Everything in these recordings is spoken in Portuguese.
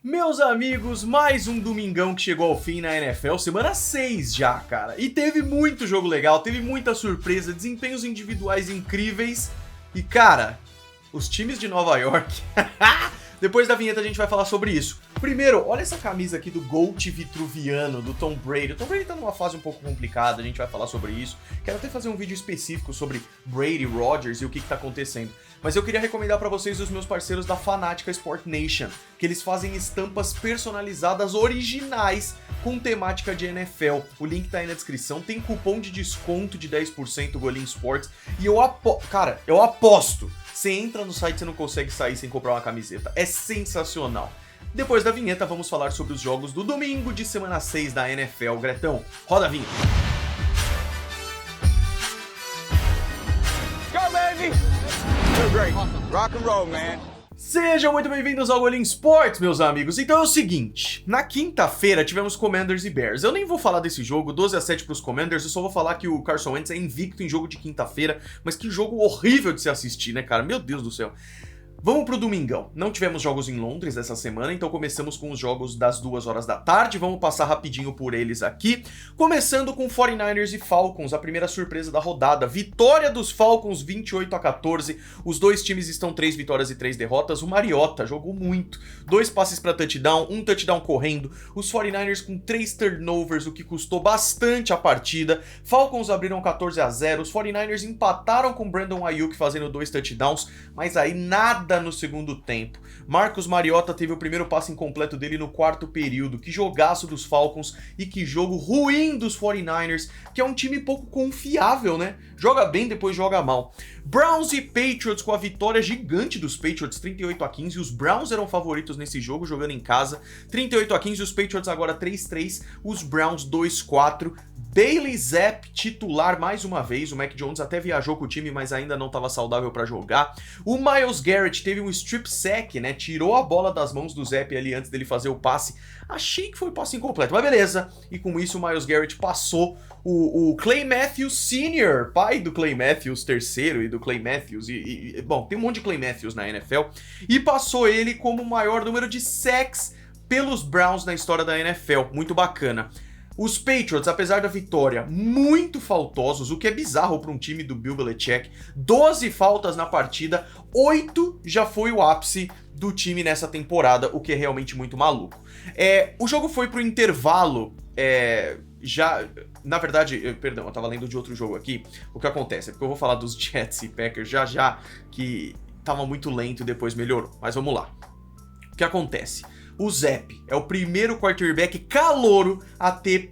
Meus amigos, mais um domingão que chegou ao fim na NFL, semana 6 já, cara. E teve muito jogo legal, teve muita surpresa, desempenhos individuais incríveis. E, cara, os times de Nova York... Depois da vinheta a gente vai falar sobre isso. Primeiro, olha essa camisa aqui do GOAT vitruviano, do Tom Brady. O Tom Brady tá numa fase um pouco complicada, a gente vai falar sobre isso. Quero até fazer um vídeo específico sobre Brady, Rodgers e o que tá acontecendo. Mas eu queria recomendar pra vocês os meus parceiros da Fanática Sport Nation, que eles fazem estampas personalizadas originais com temática de NFL. O link tá aí na descrição, tem cupom de desconto de 10% Golim Sports. E eu aposto. Você entra no site e você não consegue sair sem comprar uma camiseta. É sensacional. Depois da vinheta, vamos falar sobre os jogos do domingo de semana 6 da NFL. Gretão, roda a vinheta. Go, baby! You're great. Rock and roll, man. Sejam muito bem-vindos ao Golim Sports, meus amigos. Então é o seguinte, na quinta-feira tivemos Commanders e Bears. Eu nem vou falar desse jogo, 12-7 pros Commanders, eu só vou falar que o Carson Wentz é invicto em jogo de quinta-feira, mas que jogo horrível de se assistir, né, cara? Meu Deus do céu. Vamos pro domingão. Não tivemos jogos em Londres essa semana, então começamos com os jogos das 2 horas da tarde. Vamos passar rapidinho por eles aqui. Começando com 49ers e Falcons, a primeira surpresa da rodada. Vitória dos Falcons 28-14. Os dois times estão 3 vitórias e 3 derrotas. O Mariota jogou muito. 2 passes para touchdown, 1 touchdown correndo. Os 49ers com 3 turnovers, o que custou bastante a partida. Falcons abriram 14-0. Os 49ers empataram com Brandon Ayuk fazendo 2 touchdowns, mas aí nada no segundo tempo. Marcus Mariota teve o primeiro passe incompleto dele no quarto período. Que jogaço dos Falcons e que jogo ruim dos 49ers, que é um time pouco confiável, né? Joga bem, depois joga mal. Browns e Patriots com a vitória gigante dos Patriots, 38-15. Os Browns eram favoritos nesse jogo, jogando em casa. 38-15, os Patriots agora 3-3, os Browns 2-4. Bailey Zapp titular mais uma vez. O Mac Jones até viajou com o time, mas ainda não estava saudável para jogar. O Myles Garrett teve um strip sack, né? Tirou a bola das mãos do Zapp ali antes dele fazer o passe. Achei que foi passe incompleto, mas beleza. E com isso o Myles Garrett passou o Clay Matthews Sr., pai do Clay Matthews III e do Clay Matthews. Bom, tem um monte de Clay Matthews na NFL. E passou ele como o maior número de sacks pelos Browns na história da NFL. Muito bacana. Os Patriots, apesar da vitória, muito faltosos, o que é bizarro para um time do Bill Belichick. 12 faltas na partida, 8 já foi o ápice do time nessa temporada, o que é realmente muito maluco. O jogo foi pro intervalo, na verdade, perdão, eu tava lendo de outro jogo aqui. O que acontece é porque eu vou falar dos Jets e Packers já, que tava muito lento e depois melhorou, mas vamos lá. O que acontece? O Zapp é o primeiro quarterback calouro a ter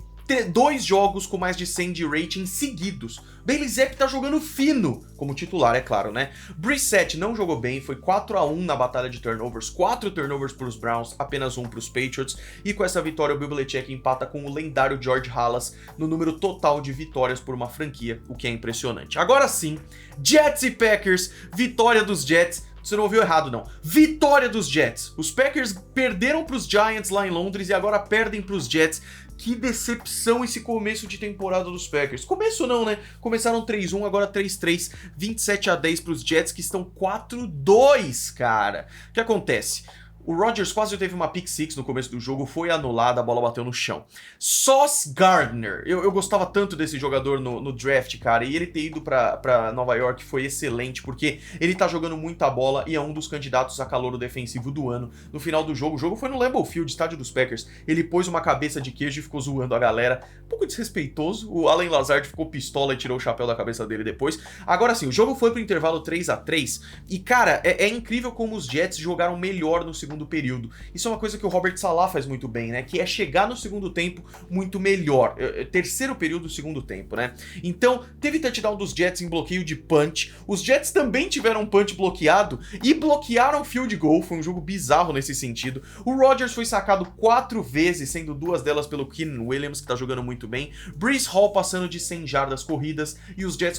2 jogos com mais de 100 de rating seguidos. Bailey Zapp tá jogando fino, como titular, é claro, né? Brissett não jogou bem, foi 4-1 na batalha de turnovers, 4 turnovers pros Browns, apenas 1 pros Patriots. E com essa vitória o Bill Belichick empata com o lendário George Halas no número total de vitórias por uma franquia, o que é impressionante. Agora sim, Jets e Packers, vitória dos Jets. Você não ouviu errado, não. Vitória dos Jets. Os Packers perderam pros Giants lá em Londres e agora perdem pros Jets. Que decepção esse começo de temporada dos Packers. Começo não, né? Começaram 3-1, agora 3-3, 27-10 pros Jets, que estão 4-2, cara. O que acontece? O Rodgers quase teve uma pick six no começo do jogo, foi anulada, a bola bateu no chão. Sauce Gardner, eu gostava tanto desse jogador no draft, cara, e ele ter ido pra Nova York foi excelente, porque ele tá jogando muita bola e é um dos candidatos a calouro defensivo do ano. No final do jogo, o jogo foi no Lambeau Field, estádio dos Packers, ele pôs uma cabeça de queijo e ficou zoando a galera, um pouco desrespeitoso, o Allen Lazard ficou pistola e tirou o chapéu da cabeça dele depois. Agora sim, o jogo foi pro intervalo 3-3, e cara, é incrível como os Jets jogaram melhor no segundo período. Isso é uma coisa que o Robert Saleh faz muito bem, né? Que é chegar no segundo tempo muito melhor. Terceiro período do segundo tempo, né? Então, teve touchdown dos Jets em bloqueio de punch. Os Jets também tiveram um punch bloqueado e bloquearam field goal. Foi um jogo bizarro nesse sentido. O Rodgers foi sacado 4 vezes, sendo 2 delas pelo Keenan Williams, que tá jogando muito bem. Breece Hall passando de 100 jardas corridas e os Jets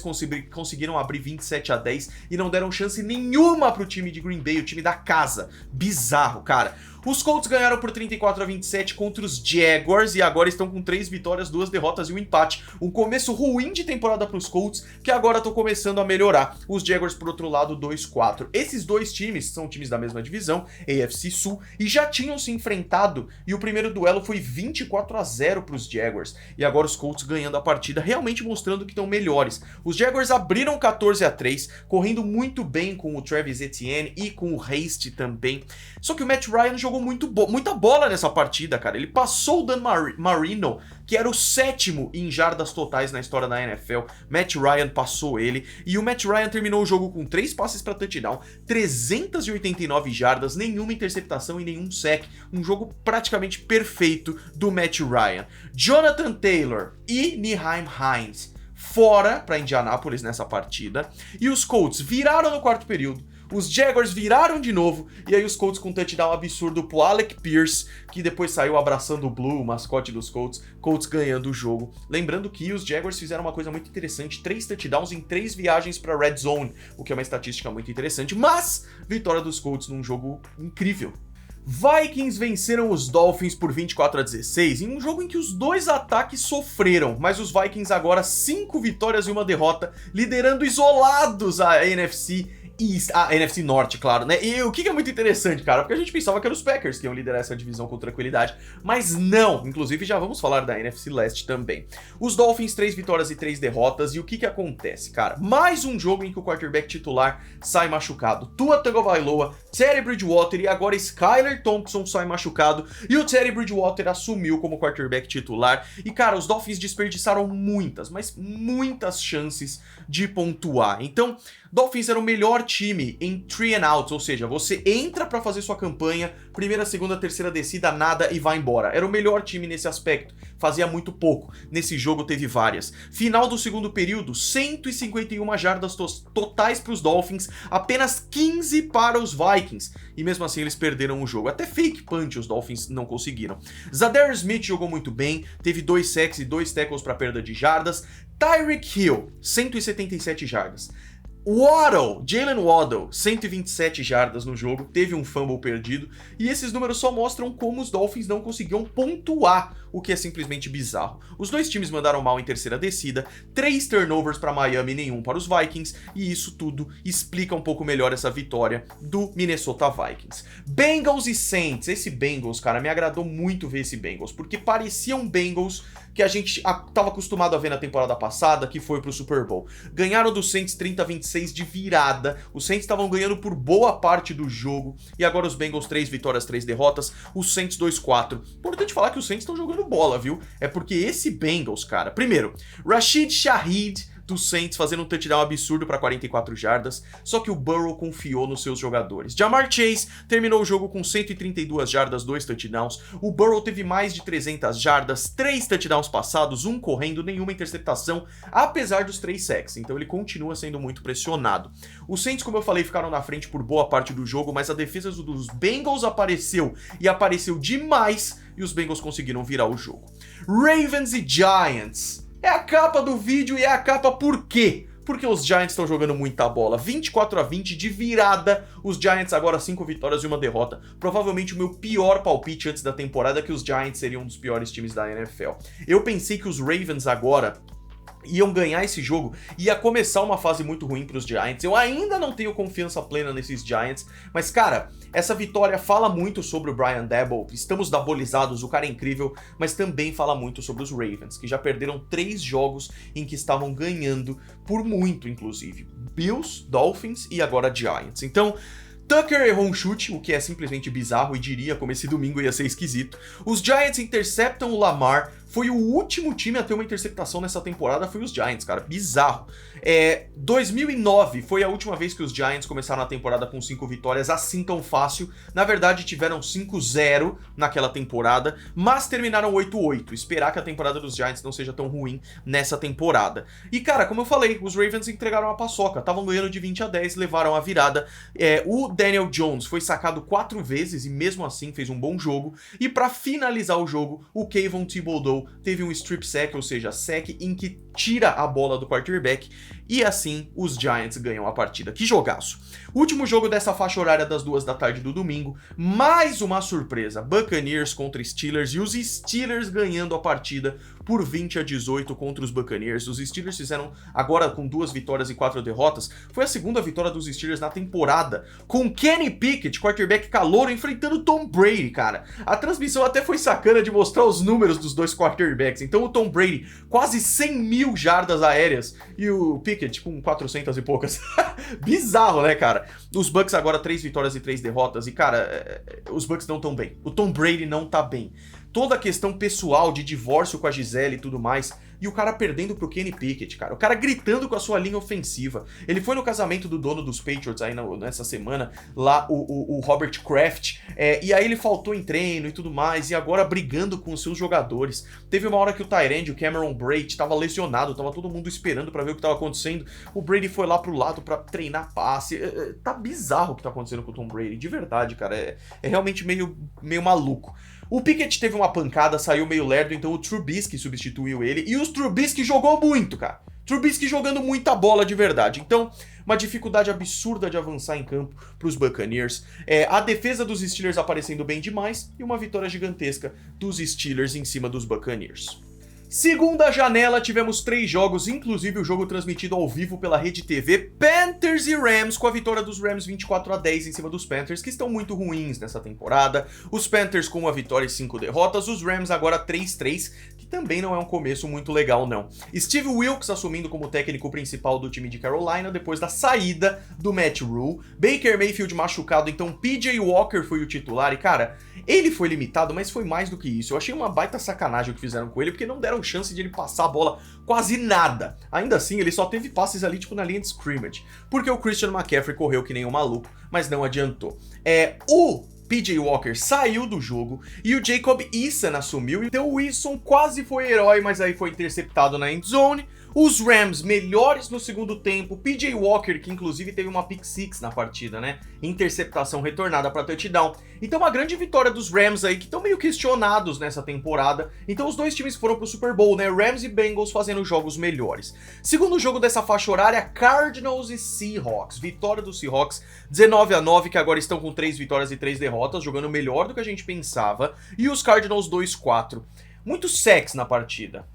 conseguiram abrir 27-10 e não deram chance nenhuma pro time de Green Bay, o time da casa. Bizarro, cara. Os Colts ganharam por 34-27 contra os Jaguars e agora estão com 3 vitórias, 2 derrotas e um empate. Um começo ruim de temporada para os Colts, que agora estão começando a melhorar. Os Jaguars, por outro lado, 2-4. Esses dois times são times da mesma divisão, AFC Sul, e já tinham se enfrentado, e o primeiro duelo foi 24-0 para os Jaguars. E agora os Colts ganhando a partida, realmente mostrando que estão melhores. Os Jaguars abriram 14-3, correndo muito bem com o Travis Etienne e com o Hasty também. Só que o Matt Ryan jogou muita bola nessa partida, cara. Ele passou o Dan Marino, que era o 7º em jardas totais na história da NFL. Matt Ryan passou ele, e o Matt Ryan terminou o jogo com 3 passes para touchdown, 389 jardas, nenhuma interceptação e nenhum sack. Um jogo praticamente perfeito do Matt Ryan. Jonathan Taylor e Nyheim Hines fora para Indianápolis nessa partida, e os Colts viraram no quarto período. Os Jaguars viraram de novo, e aí os Colts com um touchdown absurdo pro Alec Pierce, que depois saiu abraçando o Blue, o mascote dos Colts ganhando o jogo. Lembrando que os Jaguars fizeram uma coisa muito interessante, 3 touchdowns em 3 viagens para Red Zone, o que é uma estatística muito interessante, mas vitória dos Colts num jogo incrível. Vikings venceram os Dolphins por 24-16 em um jogo em que os dois ataques sofreram, mas os Vikings agora 5 vitórias e 1 derrota, liderando isolados a NFC East, a NFC Norte, claro, né? E o que é muito interessante, cara, porque a gente pensava que eram os Packers que iam liderar essa divisão com tranquilidade, mas não, inclusive já vamos falar da NFC Leste também. Os Dolphins 3 vitórias e 3 derrotas, e o que acontece, cara? Mais um jogo em que o quarterback titular sai machucado. Tua Tagovailoa, Teddy Bridgewater e agora Skylar Thompson sai machucado, e o Teddy Bridgewater assumiu como quarterback titular, e cara, os Dolphins desperdiçaram muitas, mas muitas chances de pontuar. Então, Dolphins era o melhor time em 3 and outs, ou seja, você entra pra fazer sua campanha, primeira, segunda, terceira descida, nada e vai embora. Era o melhor time nesse aspecto, fazia muito pouco. Nesse jogo teve várias. Final do segundo período, 151 jardas totais para os Dolphins, apenas 15 para os Vikings. E mesmo assim eles perderam o jogo. Até fake punch os Dolphins não conseguiram. Zadarius Smith jogou muito bem, teve 2 sacks e 2 tackles para perda de jardas. Tyreek Hill, 177 jardas. Jalen Waddle, 127 jardas no jogo, teve um fumble perdido, e esses números só mostram como os Dolphins não conseguiam pontuar, o que é simplesmente bizarro. Os dois times mandaram mal em terceira descida, 3 turnovers para Miami e nenhum para os Vikings, e isso tudo explica um pouco melhor essa vitória do Minnesota Vikings. Bengals e Saints, esse Bengals, cara, me agradou muito ver esse Bengals, porque parecia um Bengals que a gente estava acostumado a ver na temporada passada, que foi pro Super Bowl. Ganharam do Saints 30-26 de virada, os Saints estavam ganhando por boa parte do jogo, e agora os Bengals 3 vitórias, 3 derrotas, os Saints 2-4. Importante falar que os Saints estão jogando bola, viu? É porque esse Bengals, cara, primeiro, Rashid Shaheed do Saints fazendo um touchdown absurdo para 44 jardas, só que o Burrow confiou nos seus jogadores. Ja'Marr Chase terminou o jogo com 132 jardas, 2 touchdowns. O Burrow teve mais de 300 jardas, 3 touchdowns passados, 1 correndo, nenhuma interceptação, apesar dos 3 sacks. Então ele continua sendo muito pressionado. Os Saints, como eu falei, ficaram na frente por boa parte do jogo, mas a defesa dos Bengals apareceu, e apareceu demais, e os Bengals conseguiram virar o jogo. Ravens e Giants. É a capa do vídeo, e é a capa por quê? Porque os Giants estão jogando muita bola. 24-20 de virada. Os Giants agora 5 vitórias e 1 derrota. Provavelmente o meu pior palpite antes da temporada, que os Giants seriam um dos piores times da NFL. Eu pensei que os Ravens agora iam ganhar esse jogo, ia começar uma fase muito ruim para os Giants. Eu ainda não tenho confiança plena nesses Giants, mas cara, essa vitória fala muito sobre o Brian Daboll. Estamos dabolizados, o cara é incrível, mas também fala muito sobre os Ravens, que já perderam 3 jogos em que estavam ganhando por muito, inclusive. Bills, Dolphins e agora Giants. Então, Tucker errou um chute, o que é simplesmente bizarro, e diria como esse domingo ia ser esquisito. Os Giants interceptam o Lamar. Foi o último time a ter uma interceptação nessa temporada, foi os Giants, cara. Bizarro. 2009 foi a última vez que os Giants começaram a temporada com 5 vitórias assim tão fácil. Na verdade, tiveram 5-0 naquela temporada, mas terminaram 8-8. Esperar que a temporada dos Giants não seja tão ruim nessa temporada. E, cara, como eu falei, os Ravens entregaram a paçoca. Estavam ganhando de 20-10, levaram a virada. O Daniel Jones foi sacado 4 vezes e mesmo assim fez um bom jogo. E pra finalizar o jogo, o Kayvon Thibodeau teve um strip sack, ou seja, sack em que tira a bola do quarterback, e assim os Giants ganham a partida. Que jogaço! Último jogo dessa faixa horária das 2 da tarde do domingo, mais uma surpresa, Buccaneers contra Steelers e os Steelers ganhando a partida por 20-18 contra os Buccaneers. Os Steelers fizeram, agora com 2 vitórias e 4 derrotas, foi a segunda vitória dos Steelers na temporada, com Kenny Pickett, quarterback calouro, enfrentando Tom Brady, cara. A transmissão até foi sacana de mostrar os números dos dois quarterbacks, então o Tom Brady quase 100 mil jardas aéreas e o Pickett com 400 e poucas. Bizarro, né, cara? Os Bucs agora 3 vitórias e 3 derrotas e, cara, os Bucs não estão bem. O Tom Brady não tá bem. Toda a questão pessoal de divórcio com a Gisele e tudo mais, e o cara perdendo pro Kenny Pickett, cara. O cara gritando com a sua linha ofensiva. Ele foi no casamento do dono dos Patriots aí nessa semana, lá o Robert Kraft, e aí ele faltou em treino e tudo mais, e agora brigando com os seus jogadores. Teve uma hora que o tight end, o Cameron Brate, tava lesionado, tava todo mundo esperando pra ver o que tava acontecendo. O Brady foi lá pro lado pra treinar passe. Tá bizarro o que tá acontecendo com o Tom Brady, de verdade, cara. É realmente meio maluco. O Pickett teve uma pancada, saiu meio lerdo, então o Trubisky substituiu ele. E o Trubisky jogou muito, cara. Trubisky jogando muita bola de verdade. Então, uma dificuldade absurda de avançar em campo para os Buccaneers. A defesa dos Steelers aparecendo bem demais e uma vitória gigantesca dos Steelers em cima dos Buccaneers. Segunda janela, tivemos 3 jogos, inclusive o jogo transmitido ao vivo pela Rede TV, Panthers e Rams, com a vitória dos Rams 24-10 em cima dos Panthers, que estão muito ruins nessa temporada. Os Panthers com uma vitória e 5 derrotas, os Rams agora 3-3, que também não é um começo muito legal, não. Steve Wilkes assumindo como técnico principal do time de Carolina, depois da saída do Matt Rhule. Baker Mayfield machucado, então PJ Walker foi o titular, e cara, ele foi limitado, mas foi mais do que isso. Eu achei uma baita sacanagem o que fizeram com ele, porque não deram chance de ele passar a bola quase nada. Ainda assim, ele só teve passes ali, tipo, na linha de scrimmage, porque o Christian McCaffrey correu que nem um maluco, mas não adiantou. O PJ Walker saiu do jogo e o Jacob Eason assumiu, então o Eason quase foi herói, mas aí foi interceptado na endzone. Os Rams melhores no segundo tempo, PJ Walker, que inclusive teve uma pick six na partida, né? Interceptação retornada para touchdown. Então uma grande vitória dos Rams aí, que estão meio questionados nessa temporada. Então os dois times foram pro Super Bowl, né? Rams e Bengals fazendo jogos melhores. Segundo jogo dessa faixa horária, Cardinals e Seahawks. Vitória dos Seahawks, 19-9, que agora estão com 3 vitórias e 3 derrotas, jogando melhor do que a gente pensava. E os Cardinals 2-4. Muito sacks na partida.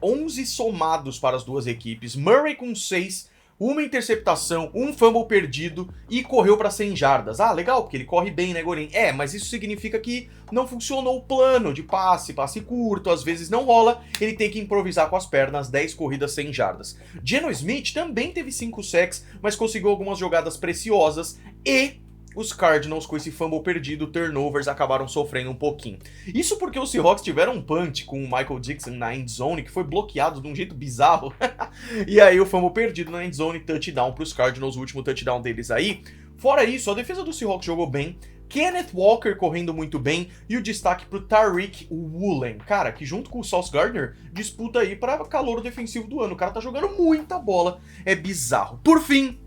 11 somados para as duas equipes, Murray com 6, uma interceptação, um fumble perdido e correu para 100 jardas. Ah, legal, porque ele corre bem, né, Gorin? Mas isso significa que não funcionou o plano de passe curto, às vezes não rola, ele tem que improvisar com as pernas, 10 corridas, 100 jardas. Geno Smith também teve 5 sacks, mas conseguiu algumas jogadas preciosas e os Cardinals, com esse fumble perdido, turnovers, acabaram sofrendo um pouquinho. Isso porque os Seahawks tiveram um punch com o Michael Dixon na endzone, que foi bloqueado de um jeito bizarro. E aí o fumble perdido na endzone, touchdown para os Cardinals, o último touchdown deles aí. Fora isso, a defesa do Seahawks jogou bem, Kenneth Walker correndo muito bem, e o destaque pro Tariq Woolen, cara, que junto com o Sauce Gardner, disputa aí para calouro defensivo do ano. O cara tá jogando muita bola, é bizarro. Por fim,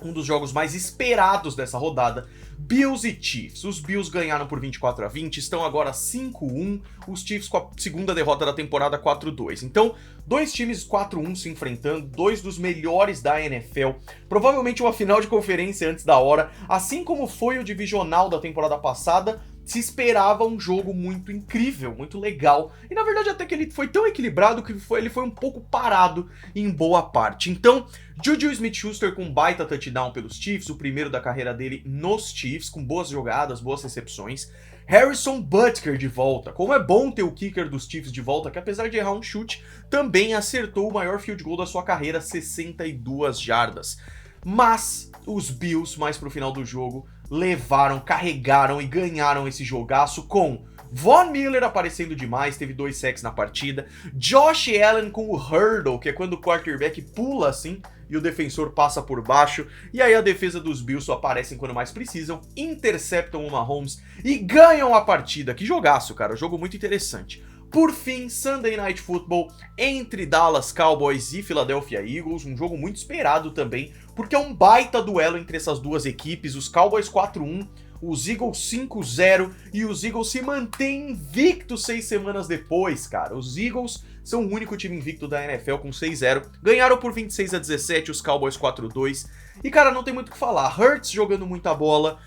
um dos jogos mais esperados dessa rodada, Bills e Chiefs. Os Bills ganharam por 24-20, estão agora 5-1, os Chiefs com a segunda derrota da temporada 4-2. Então, dois times 4-1 se enfrentando, dois dos melhores da NFL, provavelmente uma final de conferência antes da hora, assim como foi o divisional da temporada passada. Se esperava um jogo muito incrível, muito legal, e na verdade até que ele foi tão equilibrado que ele foi um pouco parado em boa parte. Então, Juju Smith-Schuster com baita touchdown pelos Chiefs, o primeiro da carreira dele nos Chiefs, com boas jogadas, boas recepções. Harrison Butker de volta, como é bom ter o kicker dos Chiefs de volta, que apesar de errar um chute, também acertou o maior field goal da sua carreira, 62 jardas. Mas os Bills, mais pro final do jogo, levaram, carregaram e ganharam esse jogaço com Von Miller aparecendo demais, teve 2 sacks na partida, Josh Allen com o hurdle, que é quando o quarterback pula assim e o defensor passa por baixo, e aí a defesa dos Bills só aparecem quando mais precisam, interceptam o Mahomes e ganham a partida. Que jogaço, cara, jogo muito interessante. Por fim, Sunday Night Football entre Dallas Cowboys e Philadelphia Eagles, um jogo muito esperado também, porque é um baita duelo entre essas duas equipes, os Cowboys 4-1, os Eagles 5-0, e os Eagles se mantêm invictos 6 semanas depois, cara. Os Eagles são o único time invicto da NFL com 6-0. Ganharam por 26-17, os Cowboys 4-2. E, cara, não tem muito o que falar. Hurts jogando muita bola.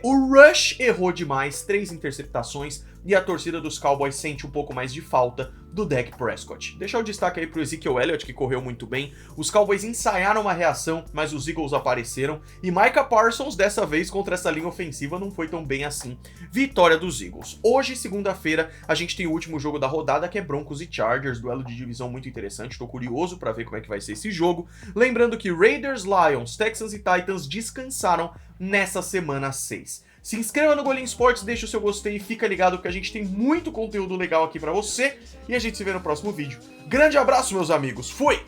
O Rush errou demais, 3 interceptações. E a torcida dos Cowboys sente um pouco mais de falta do Dak Prescott. Deixar o destaque aí pro Ezekiel Elliott, que correu muito bem. Os Cowboys ensaiaram uma reação, mas os Eagles apareceram. E Micah Parsons, dessa vez, contra essa linha ofensiva, não foi tão bem assim. Vitória dos Eagles. Hoje, segunda-feira, a gente tem o último jogo da rodada, que é Broncos e Chargers. Duelo de divisão muito interessante. Tô curioso pra ver como é que vai ser esse jogo. Lembrando que Raiders, Lions, Texans e Titans descansaram nessa semana 6. Se inscreva no Golim Sports, deixa o seu gostei e fica ligado porque a gente tem muito conteúdo legal aqui pra você e a gente se vê no próximo vídeo. Grande abraço, meus amigos. Fui!